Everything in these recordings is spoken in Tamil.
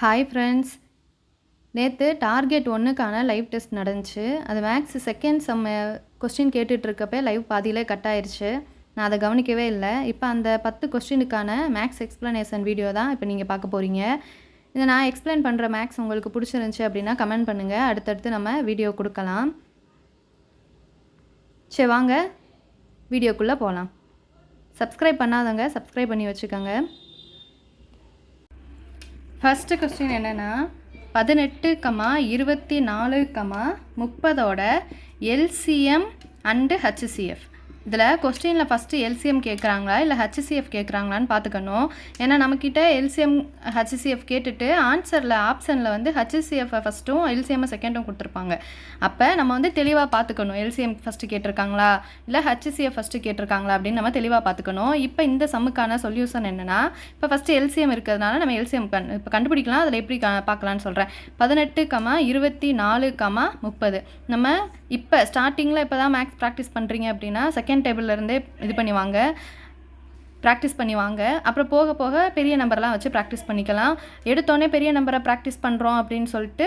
ஹாய் ஃப்ரெண்ட்ஸ், நேற்று டார்கெட் 1க்கான லைவ் டெஸ்ட் நடந்துச்சு. அது மேக்ஸ் செகண்ட் சம் கொஸ்டின் கேட்டுட்ருக்கப்போ லைவ் பாதியிலே கட் ஆயிடுச்சு. நான் அதை கவனிக்கவே இல்லை. இப்போ அந்த 10 கொஸ்டினுக்கான மேக்ஸ் எக்ஸ்ப்ளனேஷன் வீடியோ தான் இப்போ நீங்கள் பார்க்க போகிறீங்க. இதை நான் எக்ஸ்பிளைன் பண்ணுற மேக்ஸ் உங்களுக்கு பிடிச்சிருந்துச்சி அப்படின்னா கமெண்ட் பண்ணுங்கள். அடுத்தடுத்து நம்ம வீடியோ கொடுக்கலாம். சரி, வாங்க வீடியோக்குள்ளே போகலாம். சப்ஸ்கிரைப் பண்ணாதவங்க சப்ஸ்கிரைப் பண்ணி வச்சுக்கோங்க. ஃபஸ்ட்டு கொஸ்டின் என்னென்னா 18, 24, 30 எல்சிஎம் அண்டு ஹச்சிசிஎஃப். இதில் கொஸ்டினில் ஃபஸ்ட்டு எல்சிஎம் கேட்குறாங்களா இல்லை ஹச்சிசிஎஃப் கேட்குறாங்களான்னு பார்த்துக்கணும். ஏன்னா நம்மக்கிட்ட எல்சிஎம் ஹச்சிசிஎஃப் கேட்டுட்டு ஆன்சரில் ஆப்ஷனில் வந்து ஹச்சிசிஎஃப்பை ஃபஸ்ட்டும் எல்சிஎம்மை செகண்டும் கொடுத்துருப்பாங்க. அப்போ நம்ம வந்து தெளிவாக பார்த்துக்கணும், எல்சிஎம் ஃபஸ்ட்டு கேட்டிருக்காங்களா இல்லை ஹச்சிசிஎஃப் ஃபஸ்ட்டு கேட்டிருக்காங்களா அப்படின்னு நம்ம தெளிவாக பார்த்துக்கணும். இப்போ இந்த சம்முக்கான சொல்யூஷன் என்னென்னா, இப்போ ஃபஸ்ட்டு எல்சிஎம் இருக்கிறதுனால நம்ம எல்சிஎம் இப்போ கண்டுபிடிக்கலாம். அதில் எப்படி பார்க்கலான்னு சொல்கிறேன். 18, 24, 30 நம்ம இப்போ ஸ்டார்டிங்கில் இப்போ தான் மேக்ஸ் ப்ராக்டிஸ் பண்ணுறீங்க அப்படின்னா செகண்ட் டேபிள்லேருந்தே இது பண்ணி வாங்க, ப்ராக்டிஸ் பண்ணி வாங்க. அப்புறம் போக போக பெரிய நம்பர்லாம் வச்சு ப்ராக்டிஸ் பண்ணிக்கலாம். எடுத்தோடனே பெரிய நம்பரை ப்ராக்டிஸ் பண்ணுறோம் அப்படின்னு சொல்லிட்டு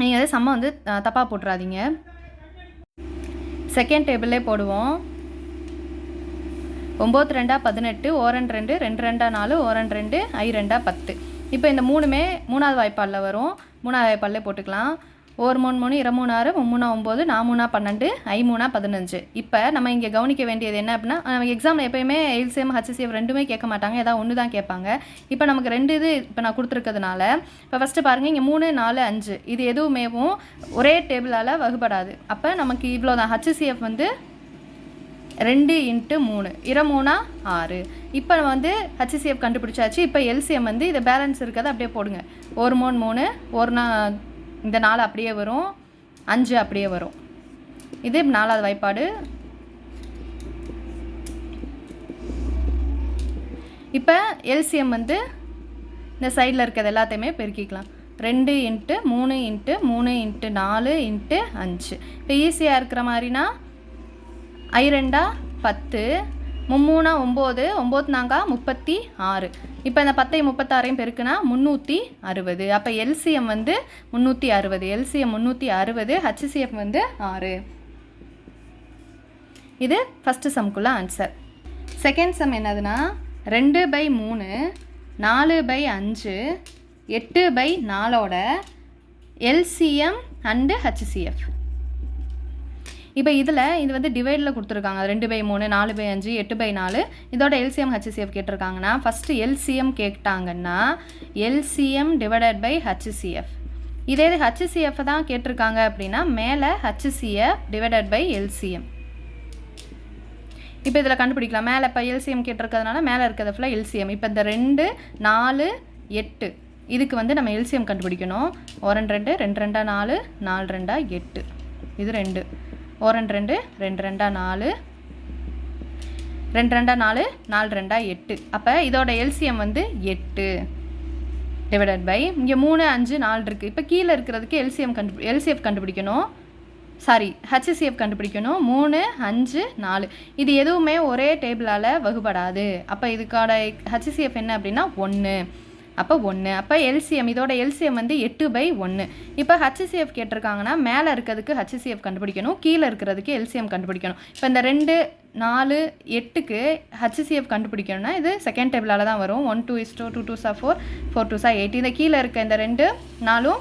நீங்கள் அதே சம்மை வந்து தப்பாக போட்டுறாதீங்க. செகண்ட் டேபிளே போடுவோம். 9 2 18, 1 2 2 2 4, 1 2 I 2 10. இப்போ இந்த மூணுமே மூணாவது வாய்ப்பாடில் வரும். மூணாவது வாய்ப்பாடிலே போட்டுக்கலாம். 1 3 3 2 3 6 3 9 4 12 I 15. இப்போ நம்ம இங்கே கவனிக்க வேண்டியது என்ன அப்படின்னா, நம்ம எக்ஸாமில் எப்போயுமே எல்சிஎம் ஹச்சிசிஎஃப் ரெண்டுமே கேட்க மாட்டாங்க, ஏதாவது ஒன்று தான் கேட்பாங்க. இப்போ நமக்கு ரெண்டு இது இப்போ நான் கொடுத்துருக்கிறதுனால இப்போ ஃபஸ்ட்டு பாருங்கள், இங்கே 3 4 5 இது எதுவுமேவும் ஒரே டேபிளால் வகுப்படாது. அப்போ நமக்கு இவ்வளோ தான். ஹச்சிசிஎஃப் வந்து 2 × 3 23 6. இப்போ வந்து ஹச்சிசிஎஃப் கண்டுபிடிச்சாச்சு. இப்போ எல்சிஎம் வந்து இதை பேலன்ஸ் இருக்கிறத அப்படியே போடுங்க. 1 3 3 1 இந்த 4 அப்படியே வரும், 5 அப்படியே வரும். இது 4வது வாய்ப்பாடு. இப்போ எல்சிஎம் வந்து இந்த சைடில் இருக்கிறது எல்லாத்தையுமே பெருக்கிக்கலாம். 2 × 3 × 3 × 4 × 5. இப்போ ஈஸியாக இருக்கிற மாதிரினா I 2 10, 3 9, 9 4 36. இப்போ இந்த 10 36 பெருக்குனா 360. அப்போ எல்சிஎம் வந்து 360. எல்சிஎம் 360, ஹச்சிசிஎஃப் வந்து 6. இது ஃபஸ்ட்டு சம்குள்ள ஆன்சர். செகண்ட் சம் என்னதுன்னா 2/3, 4/5, 8/4 எல்சிஎம் அண்டு ஹச்சிசிஎஃப். இப்போ இதில் இது வந்து டிவைடில் கொடுத்துருக்காங்க. 2/3, 4/5, 8/4 இதோட எல்சிஎம் ஹச்சிசிஎஃப் கேட்டிருக்காங்கன்னா ஃபஸ்ட்டு எல்சிஎம் கேட்டாங்கன்னா எல்சிஎம் டிவைடட் பை ஹச்சிசிஎஃப். இதே இது ஹச்சிசிஎஃப் தான் கேட்டிருக்காங்க அப்படின்னா மேலே ஹச்சிசிஎஃப் டிவைடட் பை எல்சிஎம். இப்போ இதில் கண்டுபிடிக்கலாம். மேலே இப்போ எல்சிஎம் கேட்டிருக்கிறதுனால மேலே இருக்கிறது ஃபுல்லாக எல்சிஎம். இப்போ இந்த 2 4 8 இதுக்கு வந்து நம்ம எல்சிஎம் கண்டுபிடிக்கணும். 1 2 2 2 4 4 2 8. இது 2 1 2 2 2 4 2 2 4 4 2 8. அப்போ இதோட எல்சிஎம் வந்து 8 டிவைடட் பை இங்கே 3 5 4 இருக்குது. இப்போ கீழே இருக்கிறதுக்கு எல்சிஎஃப் கண்டுபிடிக்கணும், சாரி ஹச்சிசிஎஃப் கண்டுபிடிக்கணும். 3 5 4 இது எதுவுமே ஒரே டேபிளால் வகுப்படாது. அப்போ இதுக்கான ஹச்சிசிஎஃப் என்ன அப்படின்னா 1. அப்போ 1. அப்போ எல்சிஎம் இதோட எல்சிஎம் வந்து 8/1. இப்போ ஹச்சிசிஎஃப் கேட்டிருக்காங்கன்னா மேலே இருக்கிறதுக்கு ஹச்சிசிஎஃப் கண்டுபிடிக்கணும், கீழே இருக்கிறதுக்கு எல்சிஎம் கண்டுபிடிக்கணும். இப்போ இந்த 2 4 8க்கு ஹச்சிசிஎஃப் கண்டுபிடிக்கணும்னா இது செகண்ட் டேபிளால் தான் வரும். 1 2 2 2 4 4 2 8. இந்த கீழே இருக்க இந்த 2 4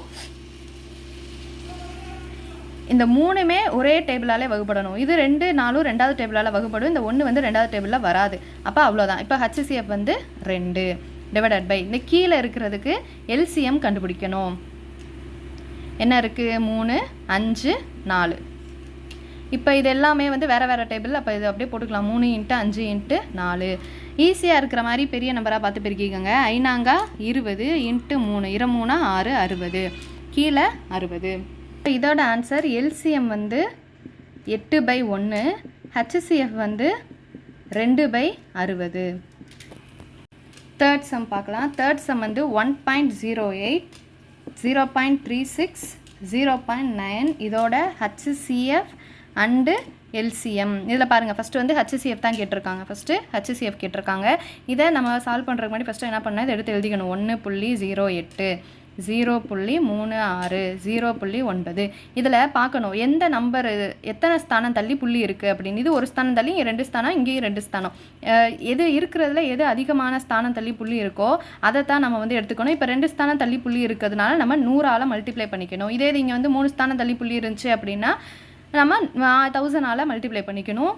இந்த 3மே ஒரே டேபிளாலே வகுப்படணும். இது 2 4 2வது டேபிளால் வகுப்படும். இந்த 1 வந்து 2வது டேபிளில் வராது. அப்போ அவ்வளோதான். இப்போ ஹச்சிசிஎஃப் வந்து 2 டிவைடட் பை இந்த கீழே இருக்கிறதுக்கு எல்சிஎம் கண்டுபிடிக்கணும். என்ன இருக்குது 3 5 4. இப்போ இது எல்லாமே வந்து வேறு வேறு டேபிள். அப்போ இது அப்படியே போட்டுக்கலாம். 3 × 5 × 4. ஈஸியாக இருக்கிற மாதிரி பெரிய நம்பராக பார்த்து பெருக்கிக்கோங்க. 5 20 × 3 23 6 60. கீழே 60. இப்போ இதோட ஆன்சர் எல்சிஎம் வந்து 8/1, ஹச்சிசிஎஃப் வந்து 2/60. தேர்ட் சம் பார்க்கலாம். தேர்ட் சம் வந்து 1.08, 0.36, 0.9 இதோட ஹச்சிசிஎஃப் அண்டு எல்சிஎம். இதில் பாருங்கள் ஃபஸ்ட்டு வந்து HCF தான் கேட்டிருக்காங்க. ஃபஸ்ட்டு HCF கேட்டிருக்காங்க. இதை நம்ம சால்வ் பண்ணுறதுக்கு முன்னாடி ஃபஸ்ட்டு என்ன பண்ணால் இதை எடுத்து எழுதிக்கணும். 1.08 0.36 0.9. இதில் பார்க்கணும் எந்த நம்பர் எத்தனை ஸ்தானம் தள்ளி புள்ளி இருக்குது அப்படின்னு. இது ஒரு ஸ்தானம் தள்ளி இங்கே 2 ஸ்தானம், இங்கேயும் 2 ஸ்தானம். எது இருக்கிறதுல எது அதிகமான ஸ்தானம் தள்ளி புள்ளி இருக்கோ அதை தான் நம்ம வந்து எடுத்துக்கணும். இப்போ 2 ஸ்தானம் தள்ளி புள்ளி இருக்கிறதுனால நம்ம 100ஆல் மல்டிப்ளை பண்ணிக்கணும். இதே இங்கே வந்து 3 ஸ்தானம் தள்ளி புள்ளி இருந்துச்சு அப்படின்னா நம்ம 1000ஆல் மல்டிப்ளை பண்ணிக்கணும்.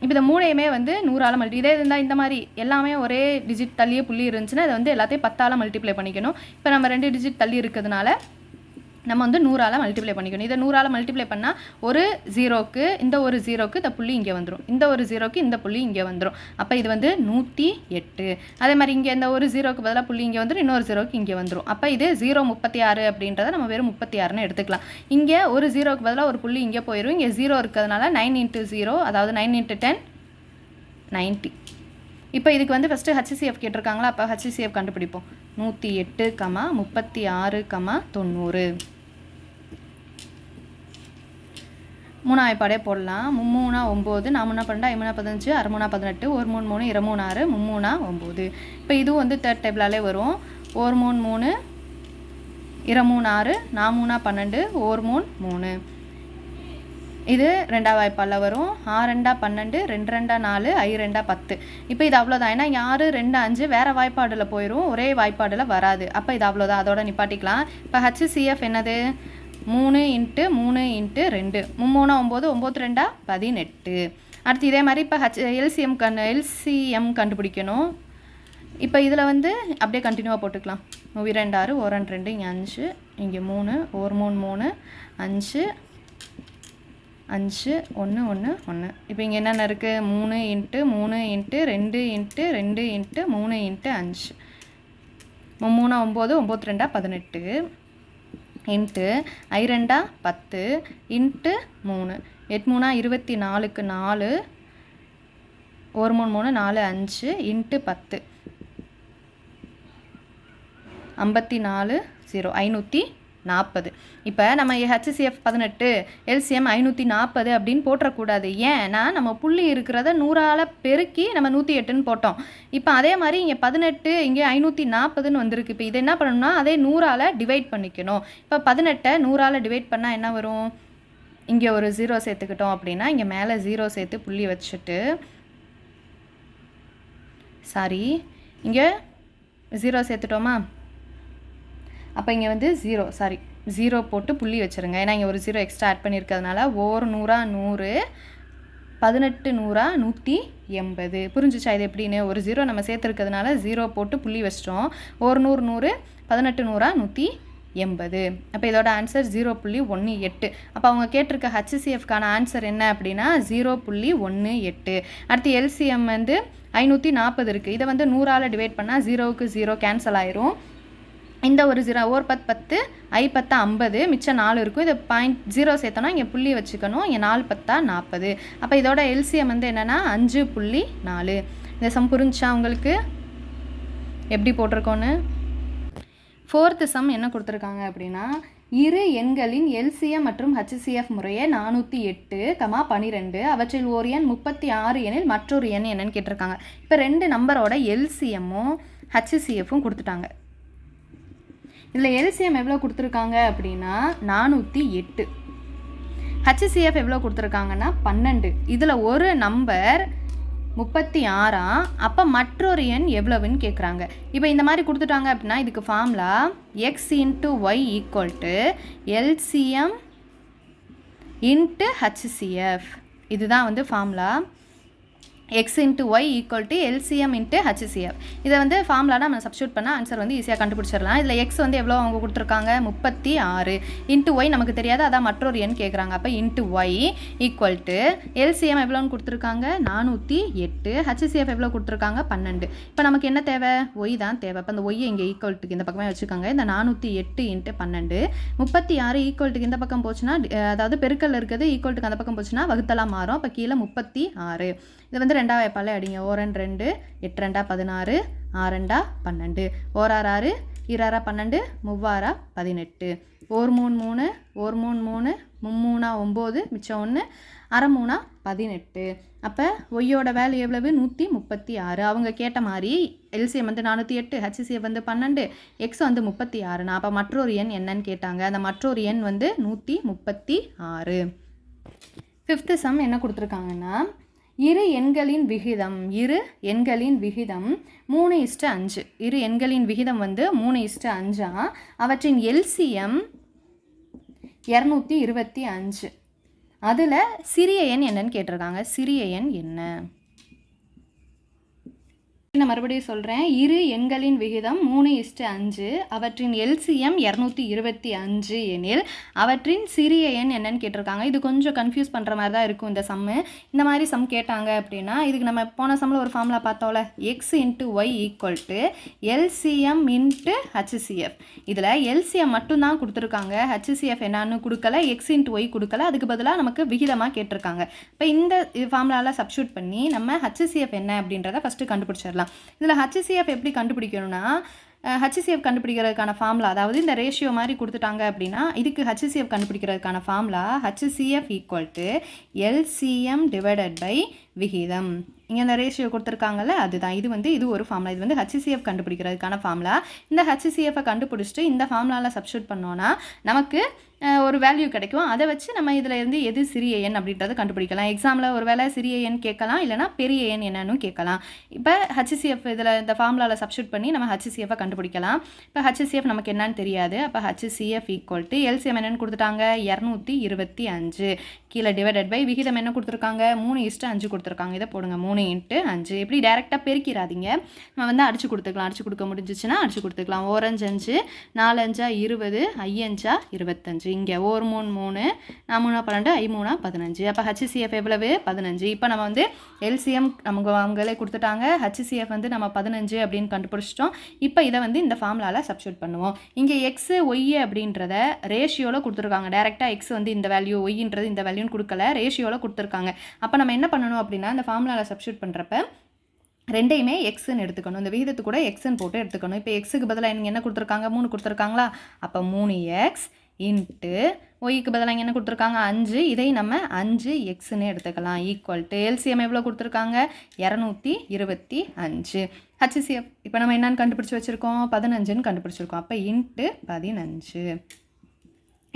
இப்போ இந்த 3ஐயுமே வந்து 100ஆல் இதே இருந்தால் இந்த மாதிரி எல்லாமே ஒரே டிஜிட் தள்ளியே புள்ளி இருந்துச்சுன்னா இதை வந்து எல்லாத்தையும் 10ஆல் மல்டிப்ளை பண்ணிக்கணும். இப்போ நம்ம 2 டிஜிட் தள்ளி இருக்கிறதுனால நம்ம வந்து 100ஆல் மல்டிப்ளை பண்ணிக்கணும். இதை 100ஆல் மல்டிப்ளை பண்ணால் ஒரு 0க்கு இந்த ஒரு 0க்கு இந்த புள்ளி இங்கே வந்துடும், இந்த ஒரு 0க்கு இந்த புள்ளி இங்கே வந்துடும். அப்போ இது வந்து 108. அதே மாதிரி இங்கே இந்த ஒரு 0க்கு பதிலாக புள்ளி இங்கே வந்துடும், இன்னொரு 0க்கு இங்கே வந்துடும். அப்போ இது 0.36 அப்படின்றத நம்ம வெறும் 36ன்னு எடுத்துக்கலாம். இங்கே ஒரு 0க்கு பதிலாக ஒரு புள்ளி இங்கே போயிடும். இங்கே 0 இருக்கிறதுனால 9 × 0 அதாவது 9 × 10 90. இப்போ இதுக்கு வந்து ஃபஸ்ட்டு HCF கேட்டிருக்காங்களா, அப்போ HCF கண்டுபிடிப்போம். 108, 36, 90. மூணாய்ப்பாடே போடலாம். 3 9, 4 12, 5 15, 6 18, 1 3 3, 2 6, 3 9. இப்போ இதுவும் வந்து தேர்ட் டேபிளாலே வரும். 1 3 3, 2 6, 4 12, 1 3 3. இது 2ஆம் வாய்ப்பாடில் வரும். 6 2 12, 2 2 4, 5 2 10. இப்போ இது அவ்வளோதான். ஏன்னா 6 2 5 வேறு வாய்ப்பாடில் போயிடும், ஒரே வாய்ப்பாடில் வராது. அப்போ இது அவ்வளோதான், அதோட நிப்பாட்டிக்கலாம். இப்போ HCF என்னது? 3 × 3 × 2 3 9 9 2 18. அடுத்து இதே மாதிரி இப்போ LCM கண்டுபிடிக்கணும். இப்போ இதில் வந்து அப்படியே கண்டினியூவாக போட்டுக்கலாம். 2 6 1 2 இங்கே 5 இங்கே 3 1 3 3 5 5 1 1 1. இப்போ இங்கே என்னென்ன இருக்குது? 3 × 3 × 2 × 2 × 3 × 5 3 9 9 2 18 இன்ட்டு 5 2 10 இன்ட்டு 3 8 3 24க்கு 4 1 3 3 4 5 இன்ட்டு 10 54 0 540. இப்போ நம்ம HCF 18 LCM 540 அப்படின்னு போட்டுறக்கூடாது. ஏன்னா நம்ம புள்ளி இருக்கிறத 100ஆல் பெருக்கி நம்ம 108ன்னு போட்டோம். இப்போ அதே மாதிரி இங்கே 18 இங்கே 540ன்னு வந்திருக்கு. இப்போ இதை என்ன பண்ணணும்னா அதே 100ஆல் டிவைட் பண்ணிக்கணும். இப்போ 18 100ஆல் டிவைட் பண்ணால் என்ன வரும்? இங்கே ஒரு 0 சேர்த்துக்கிட்டோம் அப்படின்னா இங்கே மேலே 0 சேர்த்து புள்ளி வச்சுட்டு இங்கே 0 சேர்த்துட்டோமா? அப்போ இங்கே வந்து 0 போட்டு புள்ளி வச்சுருங்க. ஏன்னா இங்கே ஒரு 0 எக்ஸ்ட்ரா ஆட் பண்ணியிருக்கிறதுனால 1 100 100 18 100 180. புரிஞ்சிச்சா இது எப்படின்னு? ஒரு 0 நம்ம சேர்த்துருக்கிறதுனால 0 போட்டு புள்ளி வச்சிட்டோம். 1 100 100 18 100 180. அப்போ இதோட ஆன்சர் 0.18. அப்போ அவங்க கேட்டிருக்க HCFக்கான ஆன்சர் என்ன அப்படின்னா 0.18. அடுத்து LCM வந்து 540 இருக்குது. இதை வந்து 100ஆல் டிவைட் பண்ணால் 0க்கு 0 கேன்சல் ஆயிரும். இந்த ஒரு 0 ஒரு 10 10 I 10 50 மிச்சம் 4 இருக்கும். இதை 0 சேர்த்தோன்னா இங்கே புள்ளி வச்சுக்கணும். இங்கே 4 10 40. அப்போ இதோட LCM வந்து என்னென்னா 5.4. இந்த சம் புரிஞ்சா உங்களுக்கு எப்படி போட்டிருக்கோன்னு? 4th சம் என்ன கொடுத்துருக்காங்க அப்படின்னா இரு எண்களின் LCM மற்றும் HCF முறையே 408, 12 அவற்றில் ஒரு எண் 36 எனில் மற்றொரு எண் என்னன்னு கேட்டிருக்காங்க. இப்போ 2 நம்பரோட LCMமும் HCFும் கொடுத்துட்டாங்க. இதில் LCM எவ்வளோ கொடுத்துருக்காங்க அப்படின்னா 408. HCF எவ்வளோ கொடுத்துருக்காங்கன்னா 12. இதில் ஒரு நம்பர் 36. அப்போ மற்றொரு எண் எவ்வளவுன்னு கேட்குறாங்க. இப்போ இந்த மாதிரி கொடுத்துட்டாங்க அப்படின்னா இதுக்கு formula x × y = LCM × HCF. இதுதான் வந்து formula. x × y = LCM × HCF. இதை வந்து ஃபார்முலா நம்ம சப்ஸ்டியூட் பண்ணால் ஆன்சர் வந்து ஈஸியாக கண்டுபிடிச்சிடலாம். இதில் x வந்து எவ்வளோ அவங்க கொடுத்துருக்காங்க 36 × y நமக்கு தெரியாது, அதான் மற்றொரு எண் கேட்குறாங்க. அப்போ × y = LCM எவ்வளோன்னு கொடுத்துருக்காங்க 408, HCF எவ்வளோ கொடுத்துருக்காங்க 12. இப்போ நமக்கு என்ன தேவை? y தான் தேவை. அப்போ அந்த y இங்கே ஈக்குவல்ட்டுக்கு இந்த பக்கமே வச்சுக்கோங்க. இந்த 408 × 12 36 ஈக்குவல்ட்டுக்கு இந்த பக்கம் போச்சுன்னா, அதாவது பெருக்கல் இருக்கிறது ஈக்குவல்ட்டுக்கு அந்த பக்கம் போச்சுன்னா வகுத்தலாம் மாறும். அப்போ கீழே 36. இது வந்து 2ஆம் வாய்ப்பால் அடிங்க. 1 2 8 2 16 6 2 12 1 6 6 2 12 3 18. ஒரு 3 3, ஒரு 3 3, 3 9, மிச்சம் 1, அரை 3 18. அப்போ ஒய்யோட வேல்யூ எவ்வளவு? 136. அவங்க கேட்ட மாதிரி எல்சிஎம் வந்து 408, ஹச்சிசிஎஃப் வந்து 12, எக்ஸ் வந்து 36. நான் அப்போ மற்றொரு எண் என்னன்னு கேட்டாங்க. அந்த மற்றொரு எண் வந்து 136. 5th சம் என்ன கொடுத்துருக்காங்கன்னா, இரு எண்களின் விகிதம் 3:5. இரு எண்களின் விகிதம் வந்து 3:5. அவற்றின் எல்சிஎம் 225. அதில் சிறிய எண் என்னன்னு கேட்டிருக்காங்க. சிறிய எண் என்ன? நான் மறுபடியும் சொல்கிறேன். இரு எண்களின் விகிதம் 3:5. அவற்றின் எல்சிஎம் 225 எனில் அவற்றின் சிறிய எண் என்னன்னு கேட்டிருக்காங்க. இது கொஞ்சம் கன்ஃபியூஸ் பண்ணுற மாதிரி தான் இருக்கும் இந்த சம்மு. இந்த மாதிரி சம் கேட்டாங்க அப்படின்னா இதுக்கு நம்ம போன சம்மில் ஒரு ஃபார்முலா பார்த்தோம்ல, X into Y equal to LCM into HCF. இதில் எல்சிஎம் மட்டும்தான் கொடுத்துருக்காங்க, ஹச்சிசிஎஃப் என்னான்னு கொடுக்கல, எக்ஸ் இன்ட்டு ஒய் கொடுக்கல. அதுக்கு பதிலாக நமக்கு விகிதமாக கேட்டிருக்காங்க. இப்போ இந்த ஃபார்முலாவில் சப்ஸ்டியூட் பண்ணி நம்ம ஹச்சிசிஎஃப் என்ன அப்படின்றத ஃபஸ்ட்டு கண்டுபிடிச்சிடலாம். இதில் ஹச்சிசிஎஃப் எப்படி கண்டுபிடிக்கணும்னா, ஹச்சிசிஎஃப் கண்டுபிடிக்கிறதுக்கான ஃபார்முலா, அதாவது இந்த ரேஷியோ மாதிரி கொடுத்துட்டாங்க அப்படின்னா இதுக்கு ஹச்சிசிஎஃப் கண்டுபிடிக்கிறதுக்கான formula HCF equal to LCM divided by விகிதம். இங்கே இந்த ரேஷியோ கொடுத்துருக்காங்கல்ல, அதுதான் இது வந்து இது ஒரு ஃபார்முலா. இது வந்து ஹச்சிசிஎஃப் கண்டுபிடிக்கிறதுக்கான ஃபார்முலா. இந்த ஹச்சிசிஎஃப்பை கண்டுபிடிச்சிட்டு இந்த ஃபார்முலாவில் சப்ஸ்டியூட் பண்ணோன்னா நமக்கு ஒரு வேல்யூ கிடைக்கும். அதை வச்சு நம்ம இதில் இருந்து எது சிறிய எண் அப்படின்றத கண்டுபிடிக்கலாம். எக்ஸாமில் ஒரு வேளை சிறிய எண் கேட்கலாம், இல்லைனா பெரிய எண் என்னன்னு கேட்கலாம். இப்போ ஹச்சிசிஎஃப் இதில் இந்த ஃபார்முலாவில் சப்ஸ்டியூட் பண்ணி நம்ம ஹச்சிசிஎஃப்பை கண்டுபிடிக்கலாம். இப்போ ஹச்சிசிஎஃப் நமக்கு என்னன்னு தெரியாது. அப்போ ஹச்சிசிஎஃப் ஈக்குவல் டு எல்சிஎம் என்னன்னு கொடுத்துட்டாங்க, 225. கீழே டிவைடட் பை விகிதம் என்ன கொடுத்துருக்காங்க, 3:5 கொடுத்துருக்காங்க. இதை போடுங்க, 3:5. எப்படி டேரெக்டாக பெருக்கிறாதீங்க, நம்ம வந்து அடிச்சு கொடுத்துக்கலாம். அடிச்சு கொடுக்க முடிஞ்சிச்சுன்னா அடிச்சு கொடுத்துக்கலாம். 4 5, 4 5 20, 5 25. இங்கே 1 3 3, 4 12, 5 15. அப்போ ஹச்சிசிஎஃப் எவ்வளவு? 15. இப்போ நம்ம வந்து எல்சிஎம் நமக்கு அவங்களே கொடுத்துட்டாங்க, ஹச்சிசிஎஃப் வந்து நம்ம 15 அப்படின்னு கண்டுபிடிச்சிட்டோம். இப்போ இதை வந்து இந்த ஃபார்முலாவில் சப்ஸ்டியூட் பண்ணுவோம். இங்கே எக்ஸு ஒய் அப்படின்றத ரேஷியோவில் கொடுத்துருக்காங்க. டேரெக்டாக எக்ஸ் வந்து இந்த வேல்யூ, ஒய்ன்றது இந்த வேல்யூன்னு கொடுக்கல, ரேஷியோவில் கொடுத்துருக்காங்க. அப்போ நம்ம என்ன பண்ணணும் அப்படின்னா, இந்த ஃபார்முலாவில் சப்ஸ்டியூட் பண்ணுறப்ப ரெண்டையுமே எக்ஸ்ன்னு எடுத்துக்கணும். இந்த விகிதத்து கூட எக்ஸ்ன்னு போட்டு எடுத்துக்கணும். இப்போ எக்ஸுக்கு பதிலாக நீங்கள் என்ன கொடுத்துருக்காங்க, 3 கொடுத்துருக்காங்களா? அப்போ 3x இன்ட்டு ஒய்க்கு பதிலாக இங்கே என்ன கொடுத்துருக்காங்க, 5. இதை நம்ம 5xன்னு எடுத்துக்கலாம். ஈக்குவல் டு எல்சிஎம் எவ்வளோ கொடுத்துருக்காங்க, 225. ஹச்சிசிஎஃப் இப்போ நம்ம என்னன்னு கண்டுபிடிச்சி வச்சுருக்கோம், 15ன்னு கண்டுபிடிச்சிருக்கோம். அப்போ இன்ட்டு 15.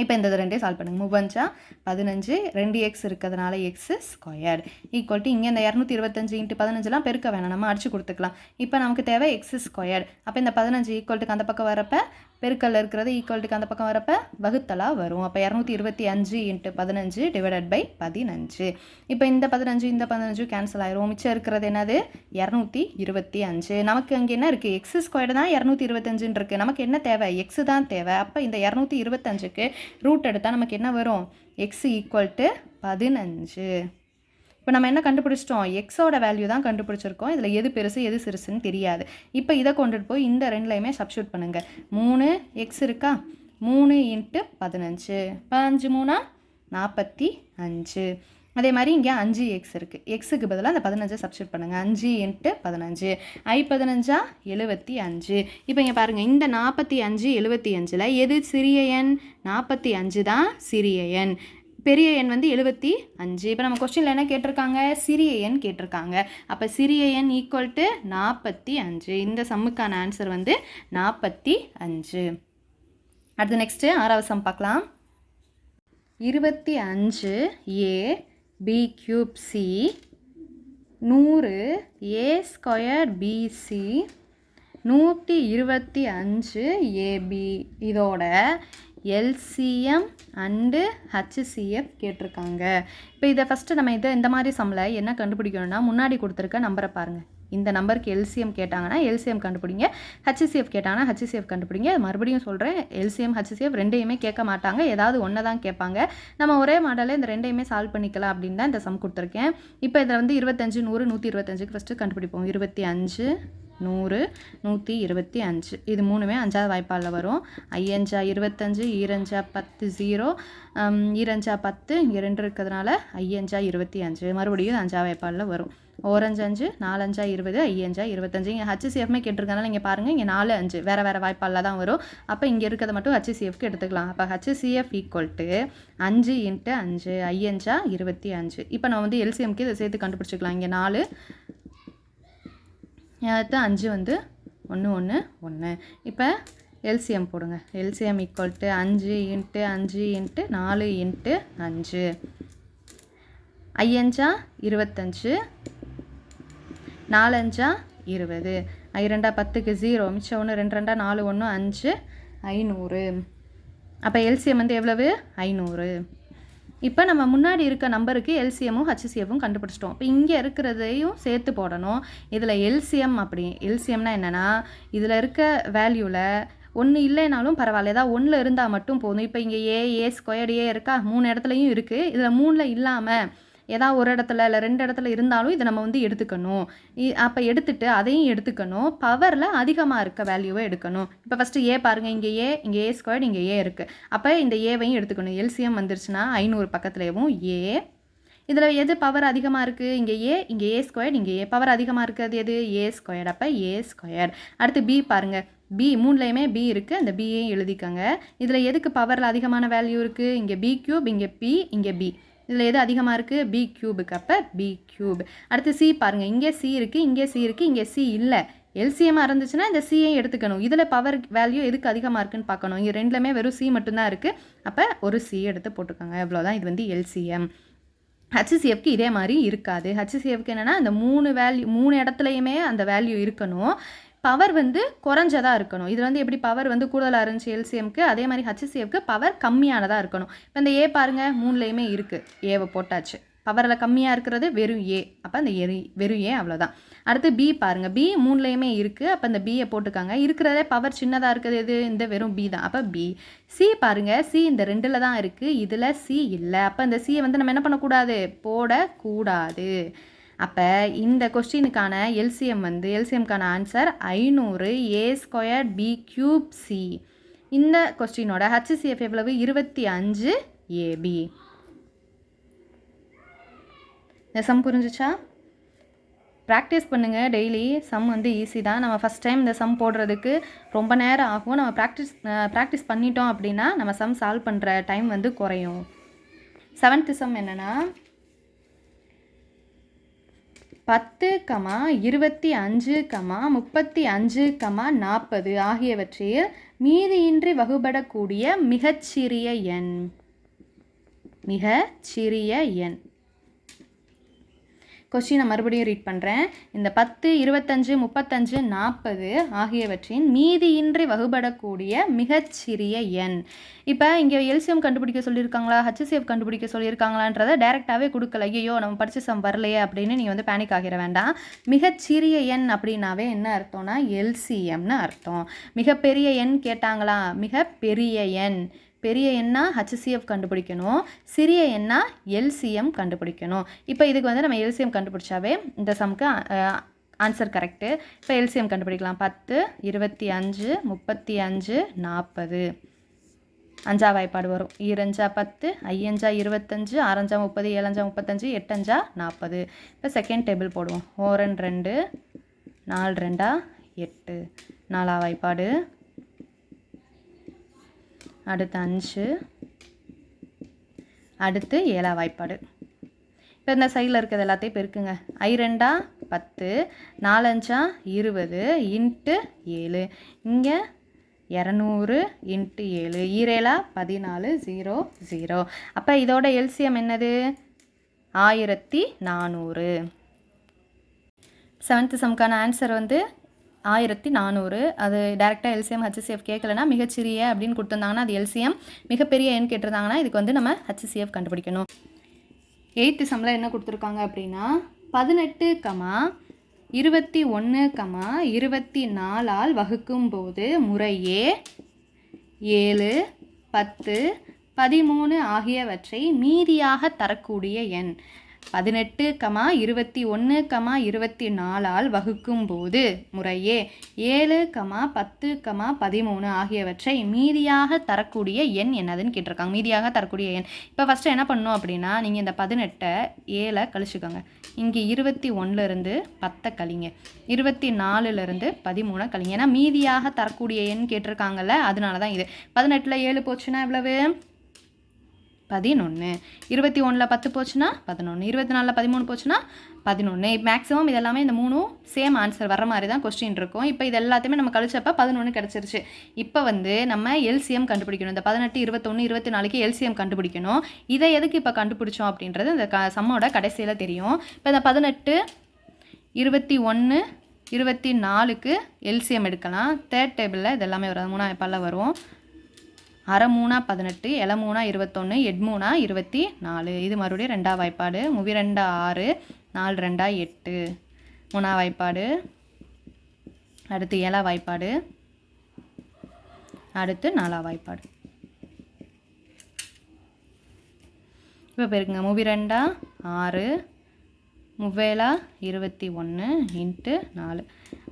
இப்போ இந்த ரெண்டையும் சால்வ் பண்ணுங்கள். 3 15, 2x இருக்கிறதுனால எக்ஸ் ஸ்கொயர் ஈக்குவல் டு இங்கே இந்த 225 இன்ட்டு 15லாம் பெருக்க வேணாம், நம்ம அடிச்சு கொடுத்துக்கலாம். இப்போ நமக்கு தேவை எக்ஸ் ஸ்கொயர். அப்போ இந்த 15 ஈக்குவல்ட்டுக்கு அந்த பக்கம் வரப்போ பெருக்கல்ல இருக்கிறது ஈக்குவல்ட்டுக்கு அந்த பக்கம் வரப்போ வகுத்தலாக வரும். அப்போ 225 இன்ட்டு 15 டிவைடட் பை 15. இப்போ இந்த 15 கேன்சல் ஆயிரும். மிச்சம் இருக்கிறது என்னது, 225. நமக்கு அங்கே என்ன இருக்குது, எக்ஸ் ஸ்கொயர் தான் 225 இருக்குது. நமக்கு என்ன தேவை, எக்ஸு தான் தேவை. அப்போ இந்த 225க்கு ரூட் எடுத்தால் நமக்கு என்ன வரும், எக்ஸ் ஈக்குவல் டு 15. இப்போ நம்ம என்ன கண்டுபிடிச்சிட்டோம், எக்ஸோட வேல்யூ தான் கண்டுபிடிச்சிருக்கோம். இதில் எது பெருசு எது சிறுசுன்னு தெரியாது. இப்போ இதை கொண்டுட்டு போய் இந்த ரெண்டுலையுமே சப்ஸ்டியூட் பண்ணுங்கள். 3x இருக்கா, 3 இன்ட்டு 15, 15 3 45. அதே மாதிரி இங்கே 5x இருக்குது. எக்ஸுக்கு பதிலாக அந்த 15 சப்ஸ்டியூட் பண்ணுங்கள். 5 இன்ட்டு 15, 15 75. இப்போ இங்கே பாருங்கள், இந்த 45 75ல் எது சிறிய எண், 45 தான் சிறிய எண், பெரிய எண் வந்து 75. இப்போ நம்ம கொஸ்டினில் என்ன கேட்டிருக்காங்க, சிறிய எண் கேட்டிருக்காங்க. அப்போ சிறிய எண் ஈக்குவல் டு 45. இந்த சம்முக்கான ஆன்சர் வந்து 45. அடுத்து நெக்ஸ்ட்டு 6வது சம் பார்க்கலாம். 25 a b cube c 100 a square bc 125 ab இதோட எல்சிஎம் அண்டு ஹச்சிசிஎஃப் கேட்டிருக்காங்க. இப்போ இதை ஃபஸ்ட்டு நம்ம இந்த மாதிரி சம்மில் என்ன கண்டுபிடிக்கணும்னா, முன்னாடி கொடுத்துருக்க நம்பரை பாருங்கள். இந்த நம்பருக்கு எல்சிஎம் கேட்டாங்கன்னா எல்சிஎம் கண்டுபிடிங்க, ஹச்சிசிஎஃப் கேட்டாங்கன்னா ஹச்சிசிஎஃப் கண்டுபிடிங்க. மறுபடியும் சொல்கிறேன், எல்சிஎம் ஹச்சிசிஎஃப் ரெண்டையுமே கேட்க மாட்டாங்க, ஏதாவது ஒன்று தான் கேட்பாங்க. நம்ம ஒரே மாடலில் இந்த ரெண்டையுமே சால்வ் பண்ணிக்கலாம் அப்படின்னு தான் இந்த சம் கொடுத்துருக்கேன். இப்போ இதில் வந்து 25 100 125க்கு ஃபஸ்ட்டு கண்டுபிடிப்போம். 25 100 125 இது மூணுமே 5வது வாய்ப்பாலில் வரும். 5 25, 2 10 0, 2 10, இங்கே 2 இருக்கிறதுனால 5 25 மறுபடியும் 5வது வாய்ப்பாலில் வரும். ஓரஞ்சு 5 4 5 20 5 25. இங்கே HCFமே கேட்டிருக்கனால இங்கே பாருங்கள் இங்கே 4 5 வேறு வேறு வாய்ப்பால் தான் வரும். அப்போ இங்கே இருக்கிறத மட்டும் HCFக்கு எடுத்துக்கலாம். அப்போ HCF = 5 × 5 5 25. இப்போ நம்ம வந்து LCMக்கு இதை சேர்த்து கண்டுபிடிச்சிக்கலாம். இங்கே 4 அடுத்து 5 வந்து 1 1 1. இப்போ LCM போடுங்க. LCM = 5 × 5 × 4 × 5 5 25 4 5 20 2 10க்கு 0 மிச்சம் 1 2 2 4 1 5 500. அப்போ LCM வந்து எவ்வளவு 500. இப்போ நம்ம முன்னாடி இருக்க நம்பருக்கு LCMமும் HCFும் கண்டுபிடிச்சிட்டோம். இப்போ இங்கே இருக்கிறதையும் சேர்த்து போடணும். இதில் LCMனா என்னென்னா இதில் இருக்க வேல்யூவில் ஒன்று இல்லைனாலும் பரவாயில்ல, ஏதாவது ஒன்றில் இருந்தால் மட்டும் போதும். இப்போ இங்கே A² இருக்கா, 3 இடத்துலையும் இருக்குது. இதில் 3ல் இல்லாமல் ஏதாவது ஒரு இடத்துல இல்லை 2 இடத்துல இருந்தாலும் இதை நம்ம வந்து எடுத்துக்கணும். அப்போ எடுத்துகிட்டு அதையும் எடுத்துக்கணும். பவரில் அதிகமாக இருக்க வேல்யூவை எடுக்கணும். இப்போ ஃபஸ்ட்டு A பாருங்கள், இங்கே A², இங்கே A இருக்குது. அப்போ இந்த ஏவையும் எடுத்துக்கணும். LCM வந்துருச்சுன்னா 500 பக்கத்துலேயும் A. இதில் எது பவர் அதிகமாக இருக்குது? இங்கே இங்கே A², இங்கே A. பவர் அதிகமாக இருக்கிறது எது? A². அப்போ A². அடுத்து B பாருங்கள், B 3லையுமே B இருக்குது. அந்த Bயையும் எழுதிக்கோங்க. இதில் எதுக்கு பவரில் அதிகமான வேல்யூ இருக்குது? இங்கே B3, இங்கே P, இங்கே B. இதில் எது அதிகமாக இருக்குது? B3. அப்போ B3. அடுத்து C பாருங்கள், இங்கே C இருக்குது, இங்கே C இருக்குது, இங்கே C இல்லை. LCMமாக இருந்துச்சுன்னா இந்த Cயையும் எடுத்துக்கணும். இதில் பவர் வேல்யூ எதுக்கு அதிகமாக இருக்குன்னு பார்க்கணும். இங்கே ரெண்டுலேயுமே வெறும் C மட்டும்தான் இருக்குது. அப்போ ஒரு C எடுத்து போட்டுக்கோங்க. இவ்வளோதான். இது வந்து LCM. HCFக்கு இதே மாதிரி இருக்காது. HCFக்கு என்னென்னா அந்த 3 இடத்துலையுமே அந்த வேல்யூ இருக்கணும். பவர் வந்து குறைஞ்சதாக இருக்கணும். இது வந்து எப்படி பவர் வந்து கூடுதலாக இருந்துச்சு LCMக்கு, அதே மாதிரி HCFக்கு பவர் கம்மியானதாக இருக்கணும். இப்போ இந்த A பாருங்கள், 3லையுமே இருக்குது. ஏவை போட்டாச்சு. பவரில் கம்மியாக இருக்கிறது வெறும் A. அப்போ அந்த வெறும் A அவ்வளோதான். அடுத்து B பாருங்கள், B 3லையுமே இருக்குது. அப்போ இந்த Bயை போட்டுக்காங்க. இருக்கிறதே பவர் சின்னதாக இருக்கிறது எது? இந்த வெறும் B தான். அப்போ B. C பாருங்கள், C இந்த 2ல் தான் இருக்குது. இதில் C இல்லை. அப்போ இந்த Cயை வந்து நம்ம என்ன பண்ணக்கூடாது? போடக்கூடாது. அப்போ இந்த கொஸ்டினுக்கான LCMக்கான ஆன்சர் 500 A² B³ C. இந்த கொஸ்டினோட HCF எவ்வளவு? 25 AB. இந்த சம் புரிஞ்சிச்சா? ப்ராக்டிஸ் பண்ணுங்கள் டெய்லி. சம் வந்து ஈஸி தான். நம்ம ஃபஸ்ட் டைம் இந்த சம் போடுறதுக்கு ரொம்ப நேரம் ஆகும். நம்ம ப்ராக்டிஸ் பண்ணிட்டோம் அப்படின்னா நம்ம சம் சால்வ் பண்ணுற டைம் வந்து குறையும். 7th சம் என்னென்னா 10, 25, 35, 40 ஆகியவற்றில் மீதியின்றி வகுபடக்கூடிய மிகச்சிறிய எண். கொஸ்டினை மறுபடியும் ரீட் பண்ணுறேன். இந்த 10, 25, 35, 40 ஆகியவற்றின் மீதியின்றி வகுபடக்கூடிய மிகச்சிறிய எண். இப்போ இங்கே LCM கண்டுபிடிக்க சொல்லியிருக்காங்களா, HCF கண்டுபிடிக்க சொல்லியிருக்காங்களான்றதை டைரெக்டாகவே கொடுக்கல. ஐயோ நம்ம படித்த சம் வரலையே அப்படின்னு நீங்கள் வந்து பேனிக் ஆகிட வேண்டாம். மிகச்சிறிய எண் அப்படின்னாவே என்ன அர்த்தம்னா LCMனு அர்த்தம். மிகப்பெரிய எண் கேட்டாங்களா, மிகப்பெரிய எண். பெரிய எண்ணா HCF கண்டுபிடிக்கணும், சிறிய எண்ணா LCM கண்டுபிடிக்கணும். இப்போ இதுக்கு வந்து நம்ம LCM கண்டுபிடிச்சாவே இந்த சம்க்கு ஆன்சர் கரெக்டு. இப்போ LCM கண்டுபிடிக்கலாம். 10, 25, 35, 40. 5ஆம் வாய்ப்பாடு வரும். 2 10, 5 25, 6 30, 7 35, 8 40. இப்போ செகண்ட் டேபிள் போடுவோம். 1 2, 4 2 8. 4ஆம் வாய்ப்பாடு. அடுத்து 5. அடுத்து 7ஆம் வாய்ப்பாடு. இப்போ இந்த சைடில் இருக்கிறது எல்லாத்தையும் பெருக்குங்க. 2 10, 4 20 × 7. இங்கே 200 × 7. 7 14 0 0. அப்போ இதோட LCM என்னது? 1400. 7th சம்க்கான ஆன்சர் வந்து 1400. அது டேரெக்டாக LCM HCF கேட்கலன்னா மிகச்சிறிய அப்படின்னு கொடுத்துருந்தாங்கன்னா அது LCM, மிகப்பெரிய எண் கேட்டிருந்தாங்கன்னா இதுக்கு வந்து நம்ம HCF கண்டுபிடிக்கணும். 8th சம்மில் என்ன கொடுத்துருக்காங்க அப்படின்னா 18, 21, 24 வகுக்கும் போது முறையே 7, 10, 13 ஆகியவற்றை மீதியாக தரக்கூடிய எண். 18, 21, 24 வகுக்கும் போது முறையே 7, 10, 13 ஆகியவற்றை மீதியாக தரக்கூடிய எண் என்னதுன்னு கேட்டிருக்காங்க. மீதியாக தரக்கூடிய எண். இப்போ ஃபஸ்ட்டு என்ன பண்ணணும் அப்படின்னா, நீங்கள் இந்த 18 7 கழிச்சுக்கோங்க. இங்கே 21லேருந்து 10 கழிங்க, 24லேருந்து 13 கழிங்க. ஏன்னா மீதியாக தரக்கூடிய எண் கேட்டிருக்காங்கல்ல, அதனால தான் இது. 18ல் 7 போச்சுன்னா எவ்வளவு? 11. 21ல் 10 போச்சுன்னா 11. 24ல் 13 போச்சுன்னா 11. மேக்ஸிமம் இதெல்லாமே இந்த 3 சேம் ஆன்சர் வர மாதிரி தான் கொஸ்டின் இருக்கும். இப்போ இது எல்லாத்தையுமே நம்ம கழிச்சப்போ 11 கிடச்சிருச்சு. இப்போ வந்து நம்ம எல்சிஎம் கண்டுபிடிக்கணும். இந்த 18, 21, 24க்கு எல்சிஎம் கண்டுபிடிக்கணும். இதை எதுக்கு இப்போ கண்டுபிடிச்சோம் அப்படின்றது இந்த சம்மோட கடைசியில் தெரியும். இப்போ இந்த 18, 21, 24க்கு எல்சிஎம் எடுக்கலாம். தேர்ட் டேபிளில் இது எல்லாமே வரும். 3 பல்ல வரும். 6 3 18, 7 3 21, 8 3 24. இது மறுபடியும் 2ஆம் வாய்ப்பாடு. 3 2 6, 4 2 8. 3ஆம் வாய்ப்பாடு. அடுத்து 7ஆம் வாய்ப்பாடு. அடுத்து 4ஆம் வாய்ப்பாடு. இப்போ பெருக்குங்க. 3 2 6, 3 21 இன்ட்டு 4.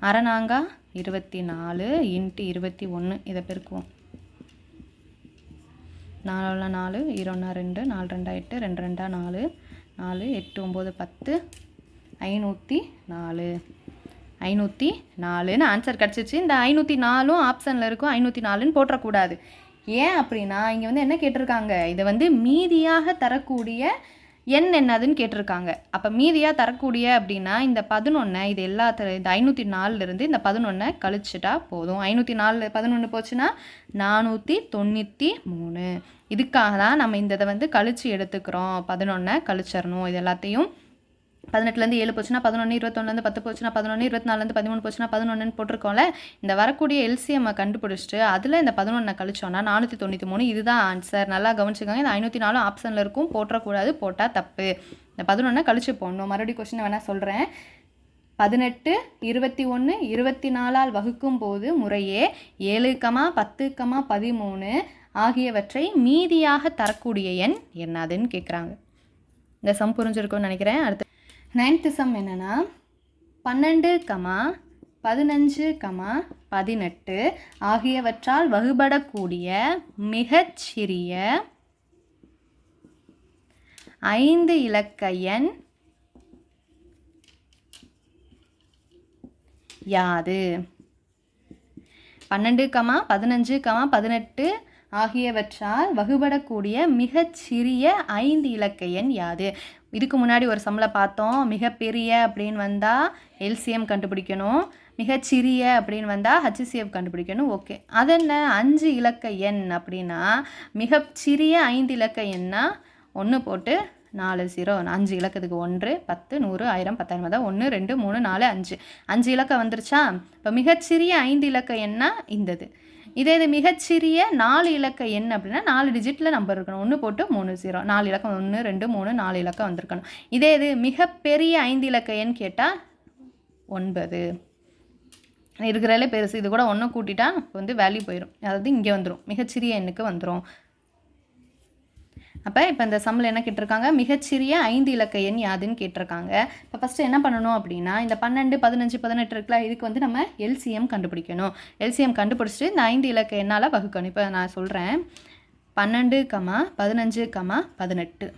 6 4 24 இன்ட்டு 21. இதை பெருக்குவோம். 4 4, 2 2, 4 2 8, 2 2 4, 4 8 9 10, 504. 504ன்னு ஆன்சர் கிடச்சிச்சு. இந்த 504ம் ஆப்ஷனில் இருக்கும். 504ன்னு போட்டக்கூடாது. ஏன் அப்படின்னா இங்கே வந்து என்ன கேட்டிருக்காங்க, இதை வந்து மீதியாக தரக்கூடிய எண் என்னதுன்னு கேட்டிருக்காங்க. அப்போ மீதியாக தரக்கூடிய அப்படின்னா இந்த 11 இது இந்த 504லேருந்து இந்த 11 கழிச்சிட்டா போதும். 504 11 போச்சுன்னா 493. இதுக்காக தான் நம்ம இந்த இதை வந்து கழிச்சு எடுத்துக்கிறோம். 11 கழிச்சிடணும். இது எல்லாத்தையும் 18லேருந்து 7 போச்சுன்னா 11, 21லேருந்து 10 போச்சுன்னா 11, 24லேருந்து 13 போச்சுன்னா 11ன்னு போட்டிருக்கோம்ல. இந்த வரக்கூடிய எல்சிஎம்மை கண்டுபிடிச்சிட்டு அதில் இந்த 11 கழிச்சோன்னா 493. இதுதான் ஆன்சர். நல்லா கவனிச்சுக்கோங்க. இந்த 504 ஆப்ஷனில் இருக்கும். போட்டக்கூடாது. போட்டால் தப்பு. இந்த 11 கழிச்சு போடணும். மறுபடியும் கொஸ்டினை வேணால் சொல்கிறேன். 18, 21, 24 வகுக்கும் போது முறையே 7, 10, 13 ஆகியவற்றை மீதியாக தரக்கூடிய எண் என்னதுன்னு கேட்குறாங்க. இந்த சம் புரிஞ்சிருக்கும்னு நினைக்கிறேன். அடுத்து 9th சம் என்னென்னா 12, 15, 18 ஆகியவற்றால் வகுபடக்கூடிய மிகச்சிறிய 5 இலக்க எண் யாது? 12, 15, 18 ஆகியவற்றால் வகுபடக்கூடிய மிகச்சிறிய 5 இலக்க எண் யாது? இதுக்கு முன்னாடி ஒரு சம்மில் பார்த்தோம். மிகப்பெரிய அப்படின்னு வந்தால் எல்சிஎம் கண்டுபிடிக்கணும், மிகச்சிறிய அப்படின்னு வந்தால் ஹச்சிசிஎஃப் கண்டுபிடிக்கணும். ஓகே, அது என்ன 5 இலக்க எண் அப்படின்னா மிகச்சிறிய 5 இலக்க எண்ணா 1 போட்டு 4 0 5 இலக்கத்துக்கு 1 10 100 1000 10,000 தான் 1 2 3 4 5 5 இலக்கம் வந்துருச்சா? இப்போ மிகச்சிறிய 5 இலக்க எண்ணா இந்தது. இதே இது மிகச்சிறிய 4 இலக்க எண் அப்படின்னா 4 டிஜிட்டில் நம்பர் இருக்கணும். 1 போட்டு 3 0 4 இலக்கம் 1 2 3 4 இலக்கம் வந்திருக்கணும். இதே இது மிகப்பெரிய 5 இலக்க எண் கேட்டால் 9 இருக்கிறதுலே பெருசு. இது கூட 1 கூட்டிட்டா வந்து வேல்யூ போயிடும். அதாவது இங்கே வந்துடும், மிகச்சிறிய எண்ணுக்கு வந்துடும். அப்போ இப்போ இந்த சம்மில் என்ன கேட்டிருக்காங்க, மிகச்சிறிய 5 இலக்க எண் யாதுன்னு கேட்டிருக்காங்க. இப்போ ஃபஸ்ட்டு என்ன பண்ணணும் அப்படின்னா இந்த 12, 15, 18 இருக்குல்ல, இதுக்கு வந்து நம்ம எல்சிஎம் கண்டுபிடிக்கணும். எல்சிஎம் கண்டுபிடிச்சிட்டு இந்த 5 இலக்க எண்ணால் வகுக்கணும். இப்போ நான் சொல்கிறேன். 12, 15, 18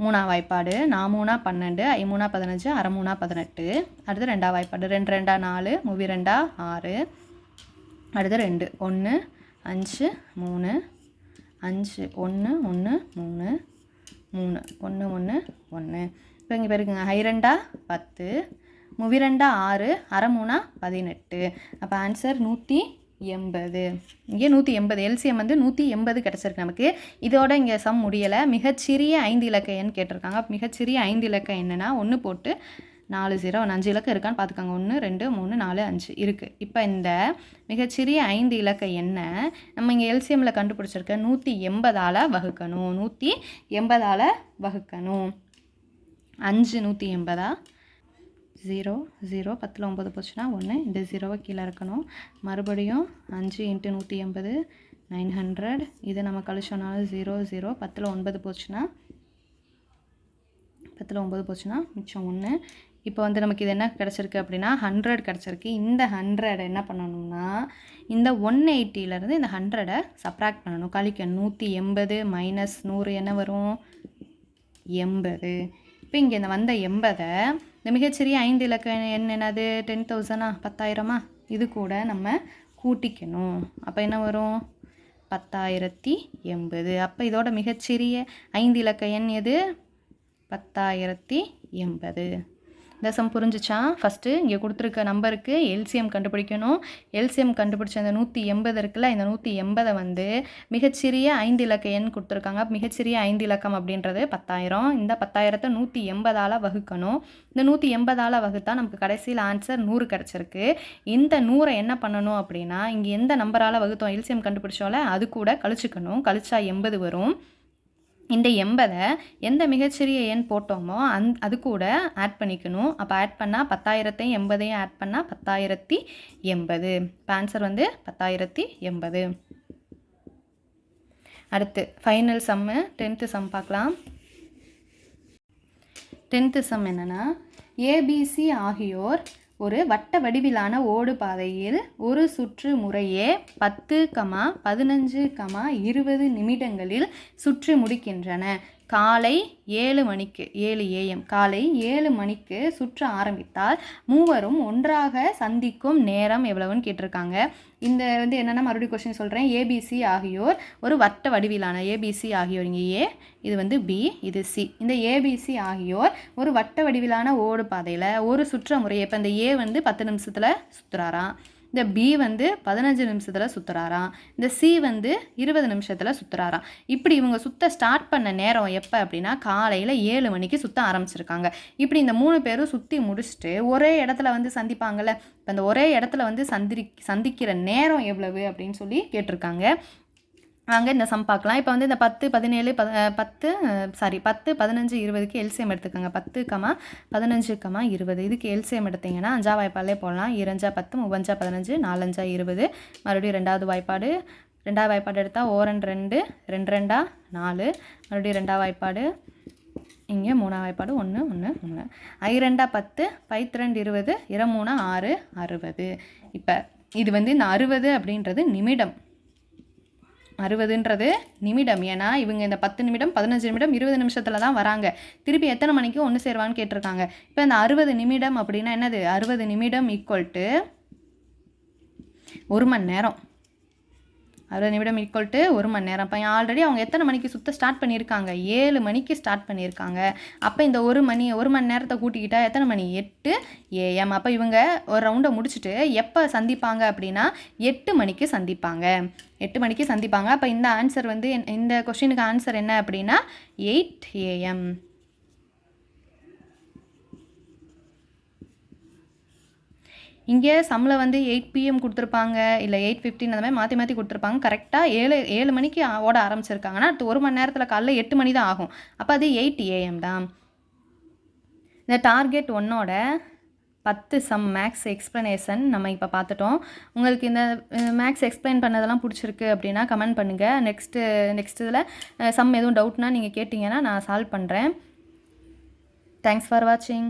3ஆம் வாய்ப்பாடு. 4 3 12, 5 3 15, 6 3 18. அடுத்து 2ஆம் வாய்ப்பாடு. 2 2 4, 3 2 6. அடுத்து 2 1 5 3 5 1 1 3 3 1 1 1. இப்போ இங்கே பாருங்க. 2 10, 3 6, 6 3 18. அப்போ ஆன்சர் 180. இங்கே 180 எல்சிஎம் வந்து 180 கிடச்சிருக்கு நமக்கு. இதோட இங்கே சம் முடியலை. மிகச்சிறிய 5 இலக்க எண் கேட்டிருக்காங்க. மிகச்சிறிய 5 இலக்க என்னன்னா 1 போட்டு 4 0 5 இலக்கம் இருக்கான்னு பார்த்துக்காங்க. 1 2 3 4 5 இருக்குது. இப்போ இந்த மிகச்சிறிய 5 இலக்க எண்ணை நம்ம இங்கே எல்சிஎம்மில் கண்டுபிடிச்சிருக்க 180ஆல் வகுக்கணும். 180ஆல் வகுக்கணும். 5 180 0 0 10ல் 9 போச்சுன்னா 1. இந்த 0வை கீழே இருக்கணும். மறுபடியும் 5 × 180 900. இதை நம்ம கழிச்சோம்னாலும் 0 0 10ல் 9 போச்சுன்னா 10ல் 9 போச்சுன்னா மிச்சம் 1. இப்போ வந்து நமக்கு இது என்ன கிடச்சிருக்கு அப்படின்னா 100 கிடச்சிருக்கு. இந்த 100 என்ன பண்ணணும்னா இந்த 180லேருந்து இந்த 100 சப்ராக்ட் பண்ணணும், கழிக்கணும். 180 மைனஸ் 100 என்ன வரும்? 80. இப்போ இங்கே இந்த வந்த 80 இந்த மிகச்சிறிய 5 இலக்க எண் என்னது? 10,000 10,000 இது கூட நம்ம கூட்டிக்கணும். அப்போ என்ன வரும்? 10,080. அப்போ இதோட மிகச்சிறிய 5 இலக்க எண் எது? 10,080. இந்த சம் புரிஞ்சிச்சா? ஃபஸ்ட்டு இங்கே கொடுத்துருக்க நம்பருக்கு எல்சிஎம் கண்டுபிடிக்கணும். எல்சிஎம் கண்டுபிடிச்ச இந்த 180 இருக்குல்ல, இந்த 180 வந்து மிகச்சிறிய 5 இலக்க எண் கொடுத்துருக்காங்க. மிகச்சிறிய 5 இலக்கம் அப்படின்றது 10,000. இந்த 10,000 180ஆல் வகுக்கணும். இந்த 180ஆல் வகுத்தா நமக்கு கடைசியில் ஆன்சர் 100 கிடச்சிருக்கு. இந்த 100 என்ன பண்ணணும் அப்படின்னா இங்கே எந்த நம்பரால் வகுத்தோம் எல்சிஎம் கண்டுபிடிச்சோல அது கூட கழிச்சுக்கணும். கழிச்சா 80 வரும். இந்த 80 எந்த மிகச்சிறிய எண் போட்டோமோ அது கூட ஆட் பண்ணிக்கணும். அப்போ ஆட் பண்ணால் 10,000ஐயும் 80ஐயும் ஆட் பண்ணால் 10,080. இப்போ ஆன்சர் வந்து 10,080. அடுத்து ஃபைனல் சம்மு 10th சம் பார்க்கலாம். 10th சம் என்னென்னா ஏபிசி ஆகியோர் ஒரு வட்ட வடிவிலான ஓடு பாதையில் ஒரு சுற்று முறையே 10, 15, 20 நிமிடங்களில் சுற்றி முடிக்கின்றன. காலை 7 மணிக்கு 7 AM காலை 7 மணிக்கு சுற்ற ஆரம்பித்தால் மூவரும் ஒன்றாக சந்திக்கும் நேரம் எவ்வளவுன்னு கேட்டிருக்காங்க. இந்த வந்து என்னென்னா மறுபடியும் கொஸ்டின் சொல்கிறேன். ஏபிசி ஆகியோர் ஒரு வட்ட வடிவிலான ஏபிசி ஆகியோர், இங்கே ஏ, இது வந்து பி, இது சி. இந்த ஏபிசி ஆகியோர் ஒரு வட்ட வடிவிலான ஓடு பாதையில் ஒரு சுற்ற முறையை, இப்போ இந்த ஏ வந்து 10 நிமிஷத்தில் சுற்றுறாராம், இந்த பி வந்து 15 நிமிஷத்தில் சுற்றுறாராம், இந்த சி வந்து 20 நிமிஷத்தில் சுற்றுறாராம். இப்படி இவங்க சுற்ற ஸ்டார்ட் பண்ண நேரம் எப்போ அப்படின்னா காலையில் 7 மணிக்கு சுற்ற ஆரம்பிச்சிருக்காங்க. இப்படி இந்த 3 பேரும் சுற்றி முடிச்சுட்டு ஒரே இடத்துல வந்து சந்திப்பாங்கள்ல, இப்போ இந்த ஒரே இடத்துல வந்து சந்திக்கிற நேரம் எவ்வளவு அப்படின்னு சொல்லி கேட்டிருக்காங்க. வாங்க இந்த சம் பார்க்கலாம். இப்போ வந்து இந்த 10, 15, 20க்கு எல்சிஎம் எடுத்துக்கோங்க. 10, 15, 20 இதுக்கு எல்சிஎம் எடுத்திங்கன்னா 5 வாய்ப்பாலே போடலாம். 2 10, 3 15, 4 20. மறுபடியும் ரெண்டாவது வாய்ப்பாடு எடுத்தால் 1 2, 2 4. மறுபடியும் ரெண்டாவது வாய்ப்பாடு, இங்கே 3 வாய்ப்பாடு 1 1 3. 2 10, 5 20, 2 3 6 60. இப்போ இது வந்து இந்த 60 அப்படின்றது நிமிடம். 60ன்றது நிமிடம். ஏன்னா இவங்க இந்த 10 நிமிடம் 15 நிமிடம் 20 நிமிஷத்தில் தான் வராங்க. திருப்பி எத்தனை மணிக்கு ஒன்று சேருவான்னு கேட்டிருக்காங்க. இப்போ இந்த 60 நிமிடம் அப்படின்னா என்னது? 60 நிமிடம் ஈக்குவல் டு 1 மணி நேரம். 60 நிமிடம் ஈக்குவல் டு 1 மணி நேரம். இப்போ ஆல்ரெடி அவங்க எத்தனை மணிக்கு சுற்ற ஸ்டார்ட் பண்ணியிருக்காங்க? 7 மணிக்கு ஸ்டார்ட் பண்ணியிருக்காங்க. அப்போ இந்த 1 மணி நேரத்தை கூட்டிக்கிட்டால் எத்தனை மணி? 8 AM. அப்போ இவங்க ஒரு ரவுண்டை முடிச்சுட்டு எப்போ சந்திப்பாங்க அப்படின்னா 8 மணிக்கு சந்திப்பாங்க. 8 மணிக்கு சந்திப்பாங்க. அப்போ இந்த ஆன்சர் வந்து இந்த கொஸ்டினுக்கு ஆன்சர் என்ன அப்படின்னா 8 AM. இங்கே சம்மில் வந்து 8 PM கொடுத்துருப்பாங்க, இல்லை 8:15 அந்த மாதிரி மாற்றி கொடுத்துருப்பாங்க. கரெக்டாக 7 மணிக்கு ஓட ஆரம்பிச்சிருக்காங்கன்னா அடுத்து 1 மணி நேரத்தில் காலைல 8 மணி தான் ஆகும். அப்போ அது 8 AM தான். இந்த டார்கெட் 1ஓட 10 சம் மேக்ஸ் எக்ஸ்ப்ளனேஷன் நம்ம இப்போ பார்த்துட்டோம். உங்களுக்கு இந்த மேக்ஸ் எக்ஸ்பிளைன் பண்ணதெல்லாம் பிடிச்சிருக்கு அப்படின்னா கமெண்ட் பண்ணுங்கள். நெக்ஸ்ட் இதில் சம் எதுவும் டவுட்னா நீங்கள் கேட்டிங்கன்னா நான் சால்வ் பண்ணுறேன். தேங்க்ஸ் ஃபார் வாட்சிங்.